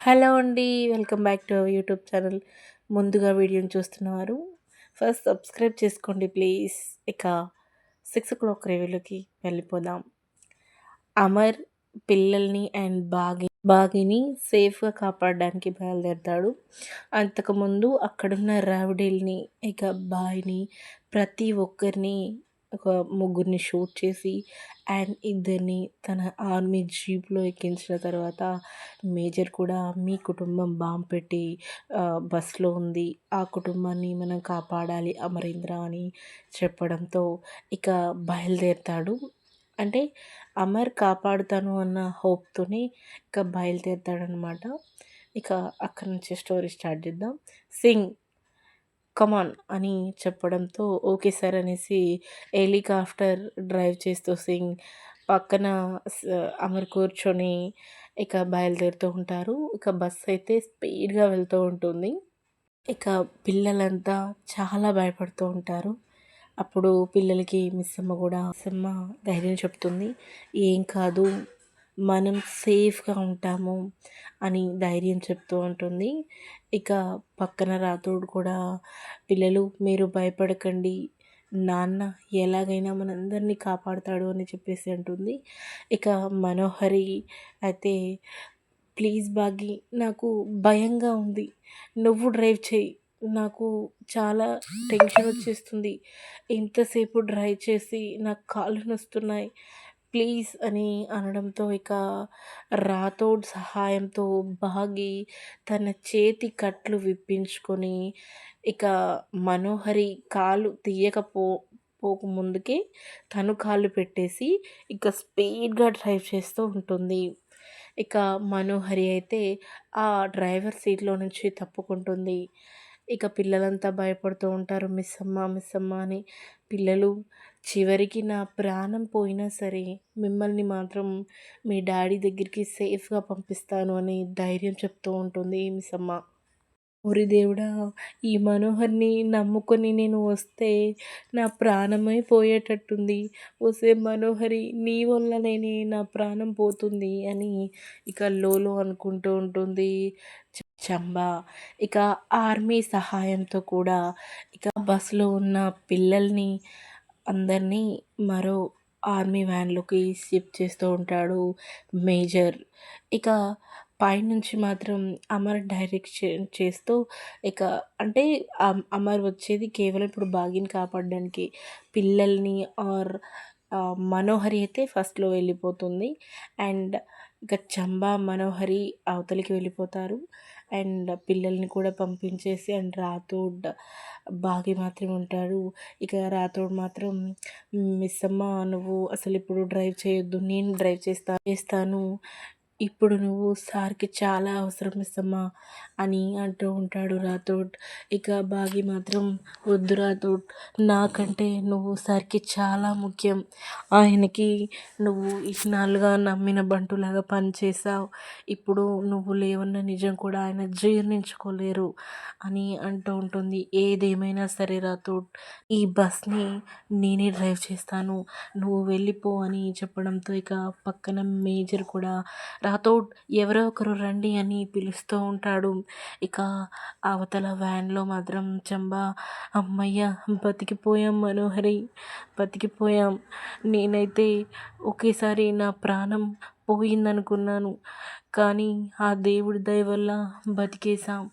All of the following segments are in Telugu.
హలో అండి. Welcome back to our YouTube channel. ముందుగా వీడియోని చూస్తున్నవారు ఫస్ట్ సబ్స్క్రైబ్ చేసుకోండి ప్లీజ్. ఇక 6 o'clock రివ్యూలోకి వెళ్ళిపోదాం. అమర్ పిల్లల్ని అండ్ బాగిని సేఫ్గా కాపాడడానికి బయలుదేరతాడు. అంతకుముందు అక్కడున్న రౌడీల్ని, ఇక బాయ్ని, ప్రతి ఒక్కరిని ఒక ముగ్గురిని షూట్ చేసి అండ్ ఇద్దరిని తన ఆర్మీ జీప్లో ఎక్కించిన తర్వాత మేజర్ కూడా మీ కుటుంబం బాంబు పెట్టి బస్లో ఉంది, ఆ కుటుంబాన్ని మనం కాపాడాలి అమరేంద్ర అని చెప్పడంతో ఇక బయలుదేరుతాడు. అంటే అమర్ కాపాడుతాను అన్న హోప్తోనే ఇక బయలుదేరుతాడనమాట. ఇక అక్కడి నుంచి స్టోరీ స్టార్ట్ చేద్దాం. సింగ్ కమాన్ అని చెప్పడంతో ఓకే సార్ అనేసి హెలికాప్టర్ డ్రైవ్ చేస్తూ సింగ్ పక్కన అమర్ కూర్చొని ఇక బయలుదేరుతూ ఉంటారు. ఇక బస్సు అయితే స్పీడ్గా వెళ్తూ ఉంటుంది. ఇక పిల్లలంతా చాలా భయపడుతూ ఉంటారు. అప్పుడు పిల్లలకి మిస్సమ్మ ధైర్యం చెప్తుంది. ఏం కాదు, మనం సేఫ్గా ఉంటాము అని ధైర్యం చెప్తూ ఉంటుంది. ఇక పక్కన రాతోడు కూడా పిల్లలు మీరు భయపడకండి, నాన్న ఎలాగైనా మనందరినీ కాపాడుతాడు అని చెప్పేసి అంటుంది. ఇక మనోహరి అయితే ప్లీజ్ బాగి, నాకు భయంగా ఉంది, నువ్వు డ్రైవ్ చేయి, నాకు చాలా టెన్షన్ వచ్చేస్తుంది, ఇంతసేపు డ్రైవ్ చేసి నాకు కాళ్ళు నొస్తున్నాయి ప్లీజ్ అని అనడంతో ఇక రాథోడ్ సహాయంతో బాగి తన చేతి కట్లు విప్పించుకొని ఇక మనోహరి కాలు పోక ముందుకే తను కాళ్ళు పెట్టేసి ఇక స్పీడ్గా డ్రైవ్ చేస్తూ ఉంటుంది. ఇక మనోహరి అయితే ఆ డ్రైవర్ సీట్లో నుంచి తప్పుకుంటుంది. ఇక పిల్లలంతా భయపడుతూ ఉంటారు, మిస్సమ్మ అని. పిల్లలు చివరికి నా ప్రాణం పోయినా సరే మిమ్మల్ని మాత్రం మీ డాడీ దగ్గరికి సేఫ్గా పంపిస్తాను అని ధైర్యం చెప్తూ ఉంటుంది మిస్సమ్మ. ఓరి దేవుడా! ఈ మనోహర్‌ని నమ్ముకొని నేను వస్తే నా ప్రాణమే పోయేటట్టుంది. ఒసే మనోహరి, నీ వల్లనేనే నా ప్రాణం పోతుంది అని ఇక లోలో అనుకుంటూ ఉంటుంది చంబా. ఇక ఆర్మీ సహాయంతో కూడా ఇక బస్సులో ఉన్న పిల్లల్ని అందరినీ మరో ఆర్మీ వ్యాన్‌లోకి షిఫ్ట్ చేస్తూ ఉంటాడు మేజర్. ఇక పైనుంచి మాత్రం అమర్ డైరెక్షన్ చేస్తూ ఇక అంటే అమర్ వచ్చేది కేవలం ఇప్పుడు బాగిని కాపాడడానికి. పిల్లల్ని ఆర్ మనోహరి అయితే ఫస్ట్‌లో వెళ్ళిపోతుంది. అండ్ ఇక చంబా, మనోహరి అవతలికి వెళ్ళిపోతారు. అండ్ పిల్లల్ని కూడా పంపించేసి అండ్ రాథోడ్, బాగి మాత్రం ఉంటాడు. ఇక రాథోడ్ మాత్రం మిస్సమ్మ నువ్వు అసలు ఇప్పుడు డ్రైవ్ చేయొద్దు, నేను డ్రైవ్ చేస్తాను, ఇప్పుడు నువ్వు సార్‌కి చాలా అవసరం మిస్సమ్మ అని అంటూ ఉంటాడు రాథోడ్. ఇక బాగి మాత్రం వద్దు రాథోడ్, నాకంటే నువ్వు సార్‌కి చాలా ముఖ్యం, ఆయనకి నువ్వు ఇన్నాళ్ళుగా నమ్మిన బంటులాగా పనిచేసావు, ఇప్పుడు నువ్వు లేవన్న నిజం కూడా ఆయన జీర్ణించుకోలేరు అని అంటూ ఉంటుంది. ఏదేమైనా సరే రాథోడ్, ఈ బస్‌ని నేనే డ్రైవ్ చేస్తాను, నువ్వు వెళ్ళిపో అని చెప్పడంతో ఇక పక్కన మేజర్ కూడా రాథోడ్ ఎవరో ఒకరు రండి అని పిలుస్తూ ఉంటాడు. ఇక అవతల వ్యాన్లో మాత్రం చంబా అమ్మయ్య బతికిపోయాం మనోహరి, బతికిపోయాం, నేనైతే ఒకేసారి నా ప్రాణం పోయిందనుకున్నాను, కానీ ఆ దేవుడి దయ వల్ల బతికేసాం,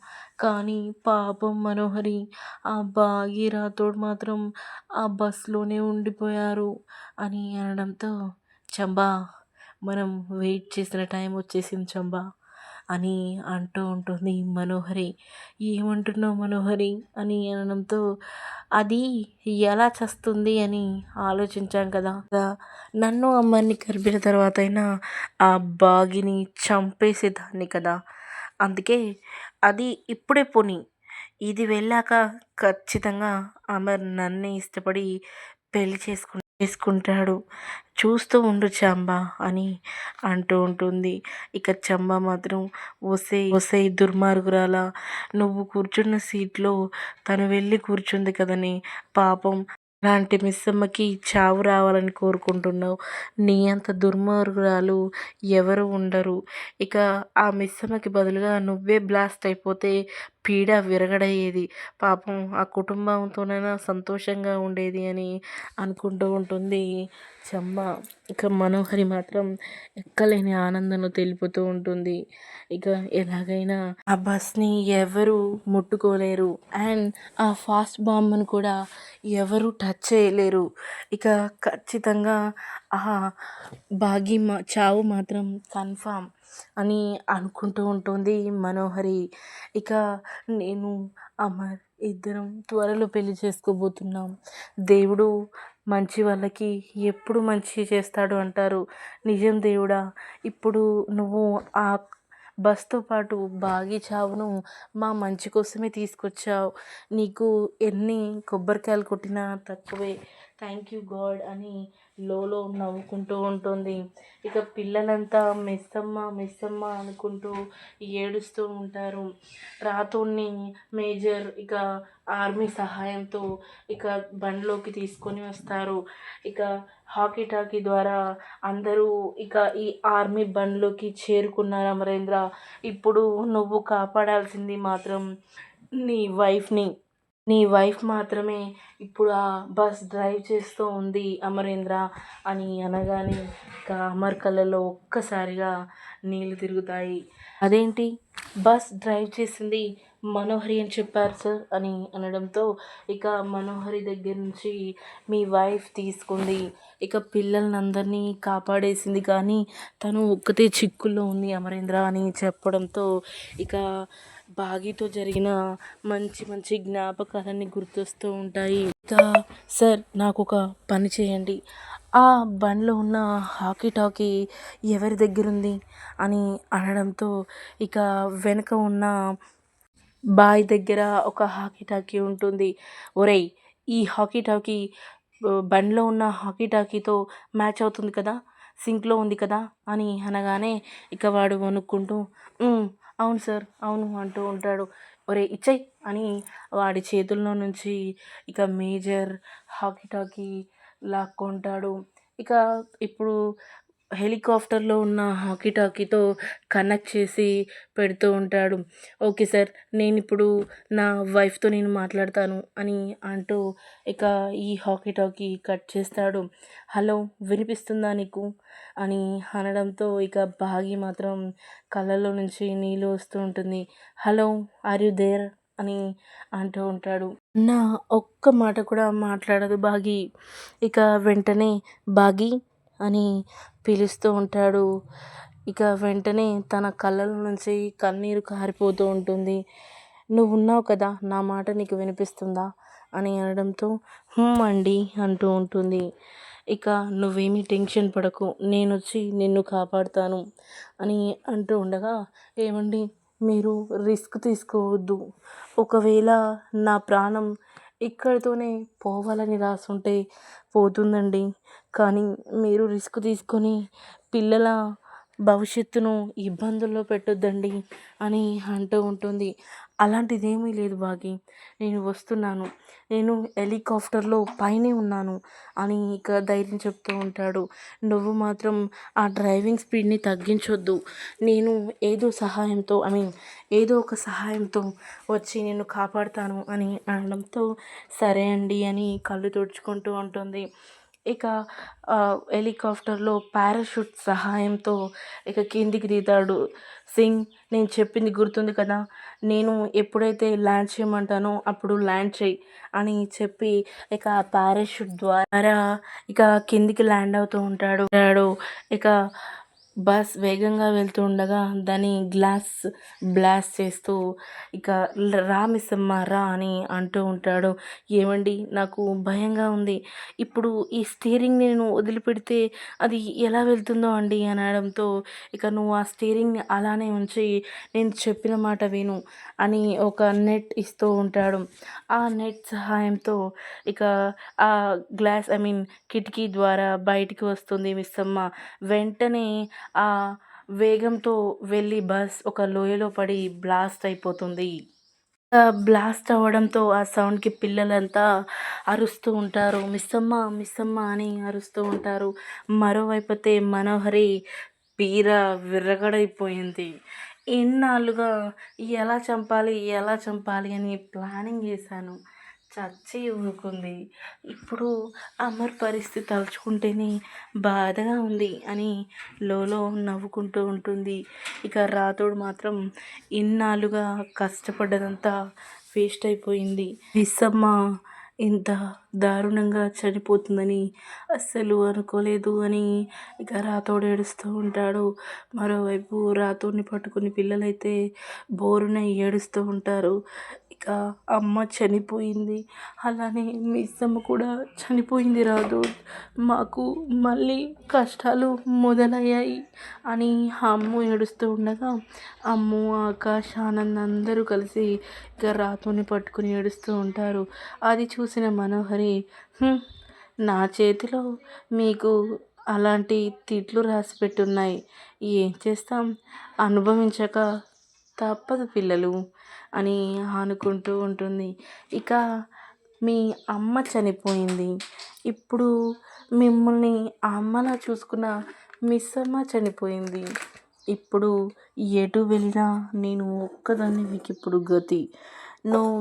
కానీ పాపం మనోహరి, ఆ బాగి రాథోడ్ మాత్రం ఆ బస్లోనే ఉండిపోయారు అని అనడంతో చంబా మనం వెయిట్ చేసిన టైం వచ్చేసింది చంబా అని అంటూ ఉంటుంది మనోహరి. ఏమంటున్నావు మనోహరి అని అనడంతో అది ఎలా చస్తుంది అని ఆలోచించాం కదా, నన్ను అమ్మని కలిపిన తర్వాత అయినా ఆ బాగిని చంపేసేదాన్ని కదా, అందుకే అది ఇప్పుడే పోనీ, ఇది వెళ్ళాక ఖచ్చితంగా అమర్ నన్నే ఇష్టపడి పెళ్లి చేసుకుంటాడు, చూస్తూ ఉండు చంబా అని అంటూ ఉంటుంది. ఇక చంబా మాత్రం ఒసేయ్ దుర్మార్గురాలా, నువ్వు కూర్చున్న సీట్లో తను వెళ్ళి కూర్చుంది కదని పాపం అలాంటి మిస్సమ్మకి చావు రావాలని కోరుకుంటున్నావు. నీ అంత దుర్మార్గురాలు ఎవరు ఉండరు. ఇక ఆ మిస్సమ్మకి బదులుగా నువ్వే బ్లాస్ట్ అయిపోతే పీడ విరగడయ్యేది. పాపం ఆ కుటుంబంతోనైనా సంతోషంగా ఉండేది అని అనుకుంటూ ఉంటుంది చెమ్మ. ఇక మనోహరి మాత్రం ఎక్కలేని ఆనందంలో తెలిపోతూ ఉంటుంది. ఇక ఎలాగైనా ఆ బస్ని ఎవరు ముట్టుకోలేరు అండ్ ఆ ఫాస్ట్ బాంబ్ను కూడా ఎవరు టచ్ చేయలేరు. ఇక ఖచ్చితంగా ఆ భాగి చావు మాత్రం కన్ఫామ్ అని అనుకుంటూ ఉంటుంది మనోహరి. ఇక నేను అమర్ ఇద్దరం త్వరలో పెళ్లి చేసుకోబోతున్నాం. దేవుడు మంచి వాళ్ళకి ఎప్పుడు మంచి చేస్తాడు అంటారు. నిజం దేవుడా, ఇప్పుడు నువ్వు ఆ బస్తో పాటు బాగి చావును మా మంచి కోసమే తీసుకొచ్చావు. నీకు ఎన్ని కొబ్బరికాయలు కొట్టినా తక్కువే. థ్యాంక్ యూ గాడ్ అని లోలో నవ్వుకుంటూ ఉంటుంది. ఇక పిల్లలంతా మిస్సమ్మ మిస్సమ్మ అనుకుంటూ ఏడుస్తూ ఉంటారు. రాతోడిని మేజర్ ఇక ఆర్మీ సహాయంతో ఇక బండ్లోకి తీసుకొని వస్తారు. ఇక హాకీ టాకీ ద్వారా అందరూ ఇక ఈ ఆర్మీ బండ్లోకి చేరుకున్నారు అమరేంద్ర. ఇప్పుడు నువ్వు కాపాడాల్సింది మాత్రం నీ వైఫ్ని. నీ వైఫ్ మాత్రమే ఇప్పుడు ఆ బస్ డ్రైవ్ చేస్తూ ఉంది అమరేంద్ర అని అనగానే ఇక అమర్ కళ్ళలో ఒక్కసారిగా నీళ్ళు తిరుగుతాయి. అదేంటి, బస్ డ్రైవ్ చేసింది మనోహరి అని చెప్పారు సార్ అని అనడంతో ఇక మనోహరి దగ్గర నుంచి మీ వైఫ్ తీసుకుంది. ఇక పిల్లల్ని అందరినీ కాపాడేసింది కానీ తను ఒక్కతే చిక్కుల్లో ఉంది అమరేంద్ర అని చెప్పడంతో ఇక బాగీతో జరిగిన మంచి మంచి జ్ఞాపకాలన్నీ గుర్తొస్తూ ఉంటాయి. ఇక సార్ నాకు ఒక పని చేయండి, ఆ బండ్లో ఉన్న హాకీ టాకీ ఎవరి దగ్గర ఉంది అని అనడంతో ఇక వెనుక ఉన్న బాయ్ దగ్గర ఒక హాకీ టాకీ ఉంటుంది. ఒరేయ్, ఈ హాకీ టాకీ బండ్లో ఉన్న హాకీ టాకీతో మ్యాచ్ అవుతుంది కదా, సింక్లో ఉంది కదా అని అనగానే ఇక వాడు వణుక్కుంటూ అవును సార్ అవును అంటూ ఉంటాడు. ఒరే ఇచ్చేయ్ అని వాడి చేతుల్లో నుంచి ఇక మేజర్ హాకీ టాకీ లాక్కుంటాడు. ఇక ఇప్పుడు హెలికాప్టర్లో ఉన్న హాకీ టాకీతో కనెక్ట్ చేసి పెడుతూ ఉంటాడు. ఓకే సార్, నేను ఇప్పుడు నా వైఫ్తో నేను మాట్లాడతాను అని అంటూ ఇక ఈ హాకీ టాకీ కట్ చేస్తాడు. హలో, వినిపిస్తుందా నీకు అని అనడంతో ఇక బాగి మాత్రం కళ్ళల్లో నుంచి నీళ్ళు వస్తూ ఉంటుంది. హలో, ఆర్ యు దేర్ అని అంటూ ఉంటాడు. నా ఒక్క మాట కూడా మాట్లాడదు బాగి. ఇక వెంటనే బాగి అని పిలుస్తూ ఉంటాడు. ఇక వెంటనే తన కళ్ళల నుంచి కన్నీరు కారిపోతూ ఉంటుంది. నువ్వు ఉన్నావు కదా, నా మాట నీకు వినిపిస్తుందా అని అనడంతో అండి అంటూ ఉంటుంది. ఇక నువ్వేమీ టెన్షన్ పడకు, నేను వచ్చి నిన్ను కాపాడుతాను అని అంటూ ఉండగా, ఏమండి మీరు రిస్క్ తీసుకోవద్దు, ఒకవేళ నా ప్రాణం ఇక్కడితోనే పోవాలని రాసుంటే పోతుందండి, కానీ మీరు రిస్క్ తీసుకొని పిల్లల భవిష్యత్తును ఇబ్బందుల్లో పెట్టొద్దండి అని అంటూ ఉంటుంది. అలాంటిదేమీ లేదు బాగి, నేను వస్తున్నాను, నేను హెలికాప్టర్లో పైనే ఉన్నాను అని ఇక ధైర్యం చెప్తూ ఉంటాడు. నువ్వు మాత్రం ఆ డ్రైవింగ్ స్పీడ్ని తగ్గించొద్దు, నేను ఏదో ఒక సహాయంతో వచ్చి నిన్ను కాపాడుతాను అని అనడంతో సరే అండి అని కళ్ళు తుడుచుకుంటూ ఉంటుంది. ఇక హెలికాప్టర్లో పారాషూట్ సహాయంతో ఇక కిందికి దిగుతాడు. సింగ్, నేను చెప్పింది గుర్తుంది కదా, నేను ఎప్పుడైతే ల్యాండ్ చేయమంటానో అప్పుడు ల్యాండ్ చేయి అని చెప్పి ఇక పారాషూట్ ద్వారా ఇక కిందికి ల్యాండ్ అవుతూ ఉంటాడు. ఇక బస్ వేగంగా వెళ్తూ ఉండగా దాని గ్లాస్ బ్లాస్ట్ చేస్తూ ఇక రా మిస్సమ్మ రా అని అంటూ ఉంటాడు. ఏమండి, నాకు భయంగా ఉంది, ఇప్పుడు ఈ స్టీరింగ్ నేను వదిలిపెడితే అది ఎలా వెళ్తుందో అండి అనడంతో ఇక నువ్వు ఆ స్టీరింగ్ని అలానే ఉంచి నేను చెప్పిన మాట విను అని ఒక నెట్ ఇస్తూ ఉంటాడు. ఆ నెట్ సహాయంతో ఇక ఆ కిటికీ ద్వారా బయటికి వస్తుంది మిస్సమ్మ. వెంటనే ఆ వేగంతో వెళ్ళి బస్ ఒక లోయలో పడి బ్లాస్ట్ అయిపోతుంది. బ్లాస్ట్ అవ్వడంతో ఆ సౌండ్‌కి పిల్లలంతా అరుస్తూ ఉంటారు. మిస్సమ్మ, మిస్సమ్మ అని అరుస్తూ ఉంటారు. మరోవైపైతే మనోహరి పీర విర్రగడైపోయింది. ఇన్నాళ్లుగా ఎలా చంపాలి, ఎలా చంపాలి అని ప్లానింగ్ చేశాను. చచ్చి ఊరుకుంది. ఇప్పుడు అమర్ పరిస్థితి తలుచుకుంటేనే బాధగా ఉంది అని లోలో నవ్వుకుంటూ ఉంటుంది. ఇక రాతోడు మాత్రం ఇన్నాళ్ళుగా కష్టపడ్డదంతా వేస్ట్ అయిపోయింది. మిస్సమ్మ ఇంత దారుణంగా చనిపోతుందని అస్సలు అనుకోలేదు అని ఇక రాతోడు ఏడుస్తూ ఉంటాడు. మరోవైపు రాతోడిని పట్టుకుని పిల్లలైతే బోరున ఏడుస్తూ ఉంటారు. ఇక అమ్మ చనిపోయింది, అలానే మిస్సమ్మ కూడా చనిపోయింది రాదు, మాకు మళ్ళీ కష్టాలు మొదలయ్యాయి అని అమ్ము ఏడుస్తూ ఉండగా అమ్ము, ఆకాష్, ఆనంద్ అందరూ కలిసి ఇక రాతోని పట్టుకుని ఏడుస్తూ ఉంటారు. అది చూసిన మనోహరి, "హ్మ్, నా చేతిలో మీకు అలాంటి తిట్లు రాసి పెట్టున్నాయి, ఏం చేస్తాం, అనుభవించక తప్పదు పిల్లలు" అని అనుకుంటూ ఉంటుంది. ఇక మీ అమ్మ చనిపోయింది, ఇప్పుడు మిమ్మల్ని అమ్మలా చూసుకున్న మిస్సమ్మ చనిపోయింది. ఇప్పుడు ఎటు వెళ్ళినా నేను ఒక్కదాన్ని మీకిప్పుడు గతి.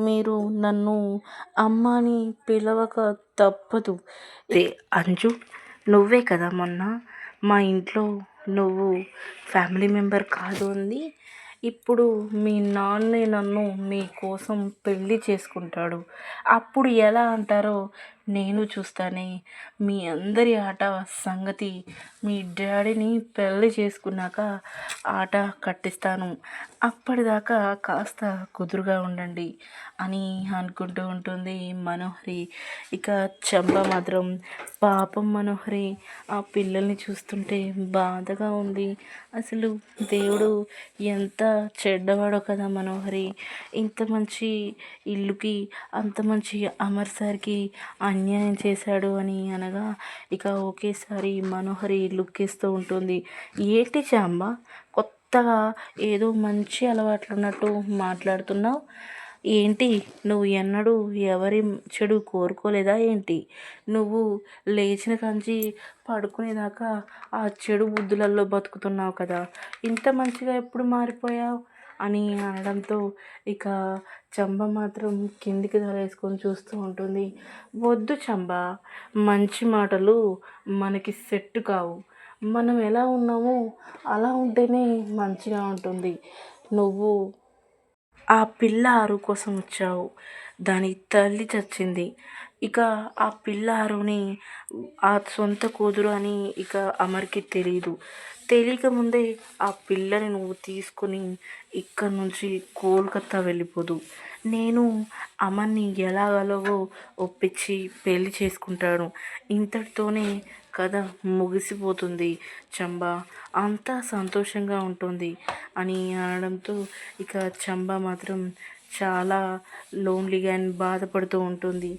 మీరు నన్ను అమ్మ అని పిలవక తప్పదు. అంజు, నువ్వే కదా మొన్న మా ఇంట్లో నువ్వు ఫ్యామిలీ మెంబర్ కాదు అంది. ఇప్పుడు మీ నాన్నే నన్ను మీకోసం పెళ్ళి చేసుకుంటాడు, అప్పుడు ఎలా అంటారో నేను చూస్తానే. మీ అందరి ఆట సంగతి మీ డాడీని పెళ్ళి చేసుకున్నాక ఆట కట్టిస్తాను, అప్పటిదాకా కాస్త కుదురుగా ఉండండి అని అనుకుంటూ ఉంటుంది మనోహరి. ఇక చంప మాత్రం, పాపం మనోహరి, ఆ పిల్లల్ని చూస్తుంటే బాధగా ఉంది. అసలు దేవుడు ఎంత చెడ్డవాడో కదా మనోహరి, ఇంత మంచి ఇల్లుకి అంత మంచి అమర్ సార్కి అన్యాయం చేశాడు అని అనగా ఇక ఒకేసారి మనోహరి లుక్కేస్తూ ఉంటుంది. ఏంటి చాంబ, కొత్తగా ఏదో మంచి అలవాట్లు ఉన్నట్టు మాట్లాడుతున్నావు ఏంటి? నువ్వు ఎన్నడూ ఎవరి చెడు కోరుకోలేదా ఏంటి? నువ్వు లేచిన కాంచి పడుకునేదాకా ఆ చెడు బుద్ధులలో బతుకుతున్నావు కదా, ఇంత మంచిగా ఎప్పుడు మారిపోయావు అని అనడంతో ఇక చంబ మాత్రం కిందికి తలేసుకొని చూస్తూ ఉంటుంది. వద్దు చంబ, మంచి మాటలు మనకి సెట్ కావు, మనం ఎలా ఉన్నామో అలా ఉంటేనే మంచిగా ఉంటుంది. నువ్వు ఆ పిల్ల ఆరు కోసం వచ్చావు, దాని తల్లి చచ్చింది, ఇక ఆ పిల్ల ఆరుని ఆ సొంత కూతురు అని ఇక అమర్కి తెలియదు. తెలియకముందే ఆ పిల్లని నువ్వు తీసుకొని ఇక్కడి నుంచి కోల్కత్తా వెళ్ళిపోదు. నేను అమర్ని ఎలాగలాగో ఒప్పించి పెళ్లి చేసుకుంటాను, ఇంతటితోనే కథ ముగిసిపోతుంది చంబ, అంతా సంతోషంగా ఉంటుంది అని అనడంతో ఇక చంబ మాత్రం చాలా లోన్లీగా అండ్ బాధపడుతూ ఉంటుంది.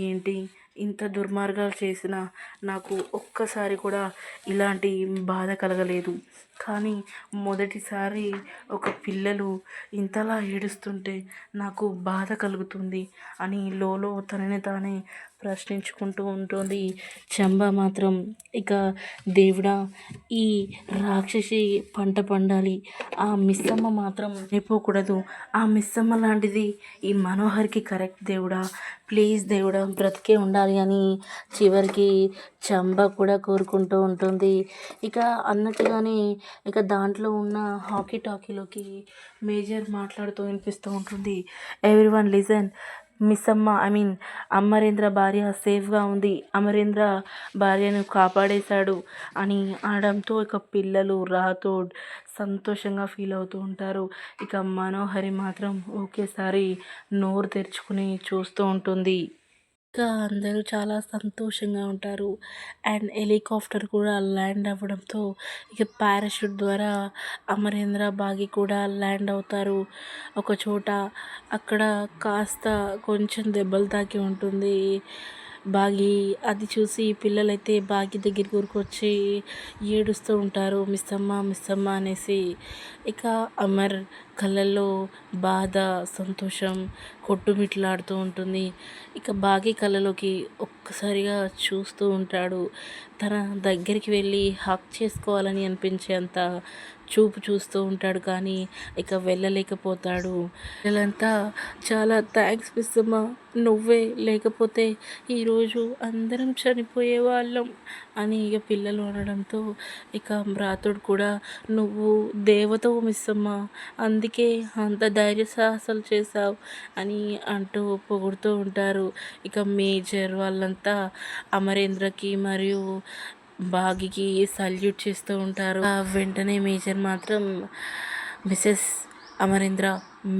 ఏంటి, ఇంత దుర్మార్గాలు చేసినా నాకు ఒక్కసారి కూడా ఇలాంటి బాధ కలగలేదు, కానీ మొదటిసారి ఒక పిల్లలు ఇంతలా ఏడుస్తుంటే నాకు బాధ కలుగుతుంది అని లోలో తనని తానే ప్రశ్నించుకుంటూ ఉంటుంది చంబ మాత్రం. ఇక దేవుడా, ఈ రాక్షసి పంట పండాలి, ఆ మిస్సమ్మ మాత్రం అయిపోకూడదు, ఆ మిస్సమ్మ లాంటిది ఈ మనోహర్కి కరెక్ట్ దేవుడా, ప్లీజ్ దేవుడా బ్రతికే ఉండాలి అని చివరికి చంబ కూడా కోరుకుంటూ ఉంటుంది. ఇక అన్నట్టుగానే ఇక దాంట్లో ఉన్న హాకీ టాకీలోకి మేజర్ మాట్లాడుతూ వినిపిస్తూ ఉంటుంది. ఎవ్రీవన్ లిజన్, మిస్సమ్మ అమరేంద్ర భార్య సేఫ్గా ఉంది, అమరేంద్ర భార్యను కాపాడేశాడు అని అనడంతో ఇక పిల్లలు రాథోడ్ సంతోషంగా ఫీల్ అవుతూ ఉంటారు. ఇక మనోహరి మాత్రం ఒకేసారి నోరు తెరుచుకుని చూస్తూ ఉంటుంది. ఇంకా అందరూ చాలా సంతోషంగా ఉంటారు. అండ్ హెలికాప్టర్ కూడా ల్యాండ్ అవ్వడంతో ఇక పారాషూట్ ద్వారా అమరేంద్ర బాగి కూడా ల్యాండ్ అవుతారు ఒకచోట. అక్కడ కాస్త కొంచెం దెబ్బలు తాకి ఉంటుంది బాగి అది చూసి పిల్లలైతే బాగి దగ్గరికి ఊరుకొచ్చి ఏడుస్తూ ఉంటారు, మిస్ అమ్మ మిస్ అమ్మ అనేసి. ఇక అమర్ కళ్ళల్లో బాధ, సంతోషం కొట్టుమిట్లాడుతూ ఉంటుంది. ఇక బాగి కళ్ళలోకి ఒక్కసారిగా చూస్తూ ఉంటాడు. తన దగ్గరికి వెళ్ళి హక్ చేసుకోవాలని అనిపించేంత చూపు చూస్తూ ఉంటాడు, కానీ ఇక వెళ్ళలేకపోతాడు. పిల్లలంతా చాలా థ్యాంక్స్ మిస్ అమ్మ, నువ్వే లేకపోతే ఈరోజు అందరం చనిపోయేవాళ్ళం అని ఇక పిల్లలు అనడంతో ఇక భ్రాతుడు కూడా నువ్వు దేవతవు మిస్ అమ్మ, అందుకే అంత ధైర్య సాహసాలు చేశావు అని అంటూ పొగుడుతూ ఉంటారు. ఇక మేజర్ వాళ్ళంతా అమరేంద్రకి మరియు బాగికి సల్యూట్ చేస్తూ ఉంటారు. వెంటనే మేజర్ మాత్రం మిసెస్ అమరేంద్ర,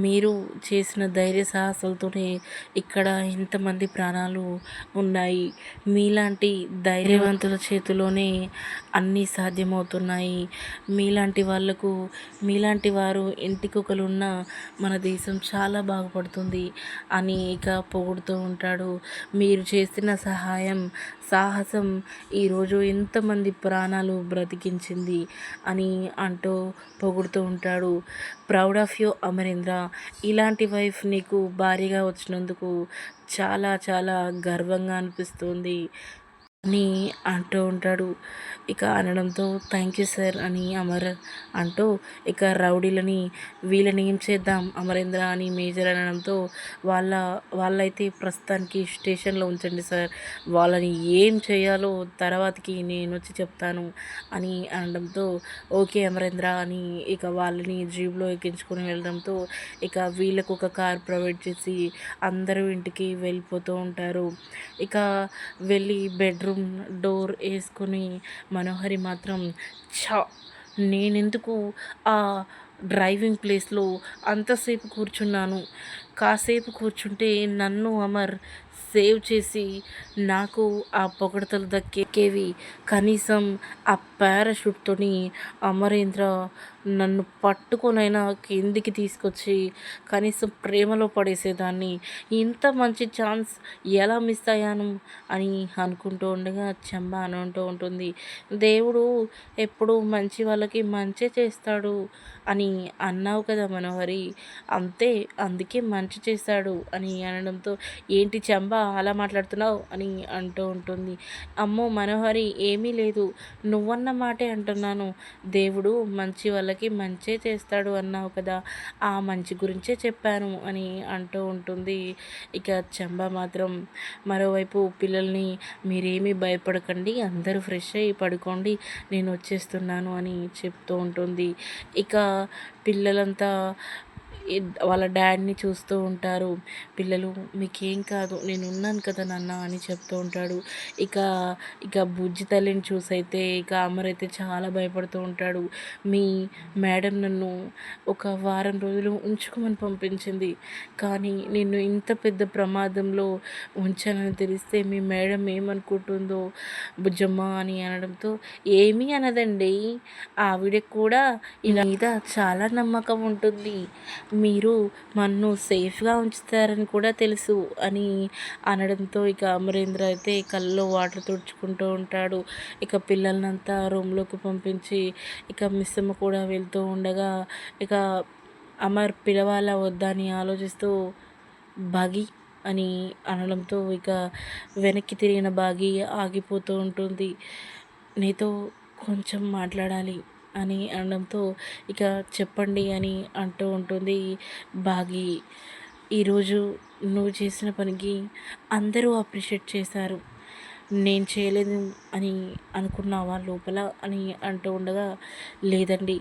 మీరు చేసిన ధైర్య సాహసాలతోనే ఇక్కడ ఇంతమంది ప్రాణాలు ఉన్నాయి. మీలాంటి ధైర్యవంతుల చేతిలోనే అన్నీ సాధ్యమవుతున్నాయి. మీలాంటి వారు ఇంటికొకరున్న మన దేశం చాలా బాగుపడుతుంది అని ఇక పొగుడుతూ ఉంటాడు. మీరు చేసిన సహాయం, సాహసం ఈరోజు ఎంతమంది ప్రాణాలు బ్రతికించింది అని అంటూ పొగుడుతూ ఉంటాడు. ప్రౌడ్ ఆఫ్ యూ అమరేంద్ర, ఇలాంటి వైఫ్ నీకు భారీగా వచ్చినందుకు చాలా చాలా గర్వంగా అనిపిస్తుంది అని అంటూ ఉంటాడు. ఇక అనడంతో థ్యాంక్ యూ సార్ అని అమర్ అంటూ ఇక రౌడీలని వీళ్ళని ఏం చేద్దాం అమరేంద్ర అని మేజర్ అనడంతో వాళ్ళైతే ప్రస్తుతానికి స్టేషన్లో ఉంచండి సార్, వాళ్ళని ఏం చేయాలో తర్వాతకి నేను వచ్చి చెప్తాను అని అనడంతో ఓకే అమరేంద్ర అని ఇక వాళ్ళని జీప్లో ఎక్కించుకొని వెళ్ళడంతో ఇక వీళ్ళకు ఒక కార్ ప్రొవైడ్ చేసి అందరూ ఇంటికి వెళ్ళిపోతూ ఉంటారు. ఇక వెళ్ళి బెడ్రూమ్ డోర్ వేసుకొని మనోహరి మాత్రం ఛా, నేనెందుకు ఆ డ్రైవింగ్ ప్లేస్లో అంతసేపు కూర్చున్నాను, కాసేపు కూర్చుంటే నన్ను అమర్ సేవ్ చేసి నాకు ఆ పొగడతలు దక్కేవి. కనీసం ఆ పారాషూట్తోని అమరేంద్ర నన్ను పట్టుకొనైనా కిందికి తీసుకొచ్చి కనీసం ప్రేమలో పడేసేదాన్ని. ఇంత మంచి ఛాన్స్ ఎలా మిస్ అయ్యాను అని అనుకుంటూ ఉండగా చెంబ అనుకుంటూ ఉంటుంది, దేవుడు ఎప్పుడు మంచి వాళ్ళకి మంచి చేస్తాడు అని అన్నావు కదా మనోహరి, అంతే, అందుకే మంచి చేశాడు అని అనడంతో ఏంటి చెంబ అలా మాట్లాడుతున్నావు అని అంటూ ఉంటుంది. అమ్మో మనోహరి ఏమీ లేదు, నువ్వన్న మాటే అంటున్నాను, దేవుడు మంచి వాళ్ళకి మంచే చేస్తాడు అన్నావు కదా, ఆ మంచి గురించే చెప్పాను అని అంటూ ఉంటుంది. ఇక చెంబ మాత్రం మరోవైపు పిల్లల్ని మీరేమీ భయపడకండి, అందరూ ఫ్రెష్ అయ్యి పడుకోండి, నేను వచ్చేస్తున్నాను అని చెప్తూ ఉంటుంది. ఇక పిల్లలంతా వాళ్ళ డాడీని చూస్తూ ఉంటారు. పిల్లలు మీకేం కాదు, నేను ఉన్నాను కదా నాన్న అని చెప్తూ ఉంటాడు. ఇక ఇక బుజ్జి తల్లిని చూసైతే ఇక అమర్ అయితే చాలా భయపడుతూ ఉంటాడు. మీ మేడం నన్ను ఒక వారం రోజులు ఉంచుకోమని పంపించింది, కానీ నిన్ను ఇంత పెద్ద ప్రమాదంలో ఉంచానని తెలిస్తే మీ మేడం ఏమనుకుంటుందో బుజ్జమ్మ అని అనడంతో ఏమీ అనదండి, ఆవిడకి కూడా ఇలా మీద చాలా నమ్మకం ఉంటుంది, మీరు నన్ను సేఫ్గా ఉంచుతారని కూడా తెలుసు అని అనడంతో ఇక అమరేంద్ర అయితే కళ్ళలో వాటర్ తుడుచుకుంటూ ఉంటాడు. ఇక పిల్లల్నంతా రూమ్లోకి పంపించి ఇక మిస్సమ్మ కూడా వెళ్తూ ఉండగా ఇక అమర్ పిలవాలా వద్దా అని ఆలోచిస్తూ బాగి అని అనడంతో ఇక వెనక్కి తిరిగిన బాగి ఆగిపోతూ ఉంటుంది. నీతో కొంచెం మాట్లాడాలి అని అనడంతో ఇక చెప్పండి అని అంటూ ఉంటుంది బాగి. ఈరోజు నువ్వు చేసిన పనికి అందరూ అప్రిషియేట్ చేశారు, నేను చేయలేదు అని అనుకున్నావా లోపల అని అంటూ ఉండగా లేదండి,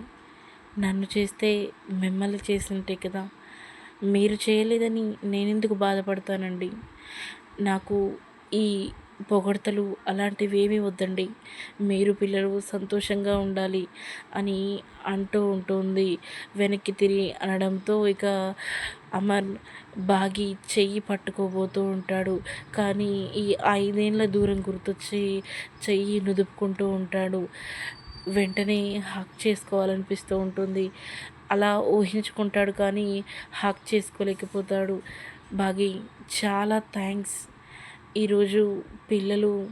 నన్ను చేస్తే మిమ్మల్ని చేసినట్టే కదా, మీరు చేయలేదని నేనెందుకు బాధపడతానండి, నాకు ఈ పొగడ్తలు అలాంటివి ఏమీ వద్దండి, మీరు పిల్లలు సంతోషంగా ఉండాలి అని అంటూ ఉంటుంది. వెనక్కి తిరిగి అనడంతో ఇక అమర్ బాగి చెయ్యి పట్టుకోబోతూ ఉంటాడు, కానీ ఈ 5 ఏళ్ళ దూరం గుర్తొచ్చి చెయ్యి నుదుపుకుంటూ ఉంటాడు. వెంటనే హక్ చేసుకోవాలనిపిస్తూ ఉంటుంది, అలా ఊహించుకుంటాడు కానీ హక్ చేసుకోలేకపోతాడు. బాగి చాలా థ్యాంక్స్, ఈరోజు పిల్లలు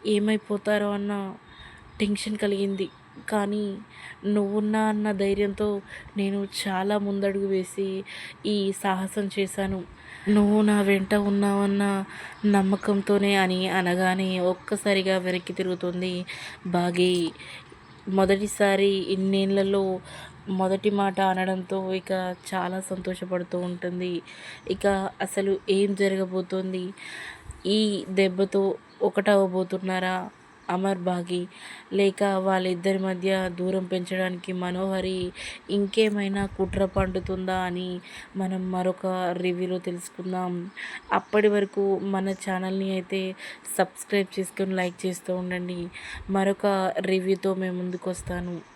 ఏమైపోతారో అన్న టెన్షన్ కలిగింది. కానీ నువ్వున్నా అన్న ధైర్యంతో నేను చాలా ముందడుగు వేసి ఈ సాహసం చేశాను. నువ్వు నా వెంట ఉన్నావన్న నమ్మకంతోనే అని అనగానే ఒక్కసారిగా వెనక్కి తిరుగుతుంది బాగి. మొదటిసారి ఇన్నేళ్లలో మొదటి మాట అనడంతో ఇక చాలా సంతోషపడుతూ ఉంటుంది. ఇక అసలు ఏం జరగబోతోంది? ఈ దెబ్బతో ఒకటవ్వబోతున్నారా అమర్, బాగి? లేక వాళ్ళిద్దరి మధ్య దూరం పెంచడానికి మనోహరి ఇంకేమైనా కుట్ర పండుతుందా అని మనం మరొక రివ్యూలో తెలుసుకుందాం. అప్పటి వరకు మన ఛానల్ని అయితే సబ్స్క్రైబ్ చేసుకొని లైక్ చేస్తూ ఉండండి. మరొక రివ్యూతో మేము ముందుకు వస్తాను.